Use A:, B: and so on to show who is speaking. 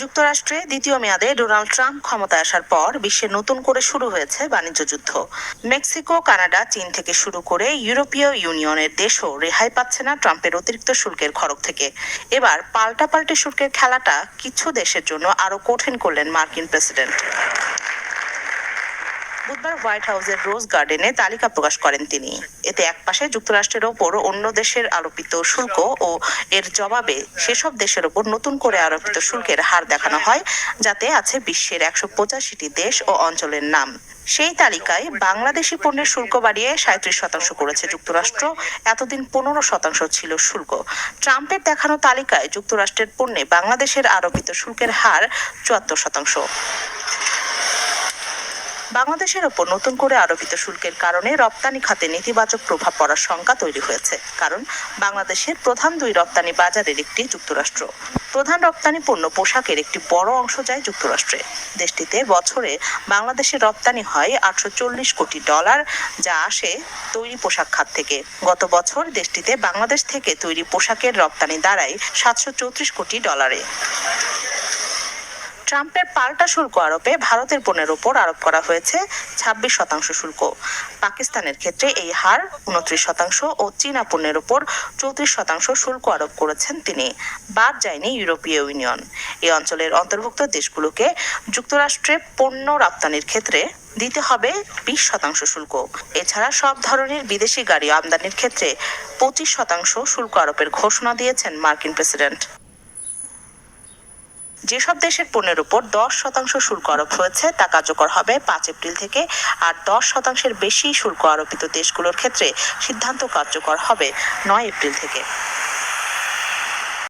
A: যুক্তরাষ্ট্রে দ্বিতীয় মেয়াদে ডোনাল্ড ট্রাম্প ক্ষমতায় আসার পর বিশ্বে নতুন করে শুরু হয়েছে বাণিজ্য যুদ্ধ। মেক্সিকো, কানাডা, চীন থেকে শুরু করে ইউরোপীয় ইউনিয়নের দেশও রেহাই পাচ্ছে না ট্রাম্পের অতিরিক্ত শুল্কের খড়গ থেকে। এবার পাল্টাপাল্টি শুল্কের খেলাটা কিছু দেশের জন্য আরো কঠিন করলেন মার্কিন প্রেসিডেন্ট। বুধবার হোয়াইট হাউসের রোজ গার্ডেনে তালিকা প্রকাশ করেন তিনি। এতে একপাশে যুক্তরাষ্ট্রের ওপর অন্য দেশের আরোপিত শুল্ক ও এর জবাবে সেসব দেশের ওপর নতুন করে আরোপিত শুল্কের হার দেখানো হয়, যাতে আছে বিশ্বের 185টি দেশ ও অঞ্চলের নাম। সেই তালিকায় বাংলাদেশি পণ্যের শুল্ক বাড়িয়ে 37% করেছে যুক্তরাষ্ট্র। এতদিন 15% ছিল শুল্ক। ট্রাম্পের দেখানো তালিকায় যুক্তরাষ্ট্রের পণ্যে বাংলাদেশের আরোপিত শুল্কের হার 74%। বাংলাদেশের ওপর নতুন করে আরোপিত শুল্কের কারণে রপ্তানি খাতে নেতিবাচক প্রভাব পড়ার শঙ্কা তৈরি হয়েছে। কারণ বাংলাদেশের প্রধান দুই রপ্তানি বাজারের একটি যুক্তরাষ্ট্র। প্রধান রপ্তানি পণ্য পোশাকের একটি বড় অংশ যায় যুক্তরাষ্ট্রে। দেশটিতে বছরে বাংলাদেশের রপ্তানি হয় $840 কোটি, যা আসে তৈরি পোশাক খাত থেকে। গত বছর দেশটিতে বাংলাদেশ থেকে তৈরি পোশাকের রপ্তানি দাঁড়ায় $734 কোটি। ট্রাম্পের পাল্টা শুল্ক আরোপে ভারতের পণ্যের ওপর আরোপ করা হয়েছে 26% শুল্ক। পাকিস্তানের ক্ষেত্রে এই হার 29% ও চীনা পণ্যের ওপর 34% শুল্ক আরোপ করেছেন তিনি। বাদ যায়নি ইউরোপীয় ইউনিয়ন। এই অঞ্চলের অন্তর্ভুক্ত দেশগুলোকে যুক্তরাষ্ট্রে পণ্য রপ্তানির ক্ষেত্রে দিতে হবে 20% শুল্ক। এছাড়া সব ধরনের বিদেশি গাড়ি আমদানির ক্ষেত্রে 25% শুল্ক আরোপের ঘোষণা দিয়েছেন মার্কিন প্রেসিডেন্ট। যেসব দেশের পণ্যের উপর 10% শুল্ক আরোপ হয়েছে তা কার্যকর হবে 5 এপ্রিল থেকে, আর 10%-এর বেশি শুল্ক আরোপিত দেশগুলোর ক্ষেত্রে সিদ্ধান্ত কার্যকর হবে 9 এপ্রিল থেকে।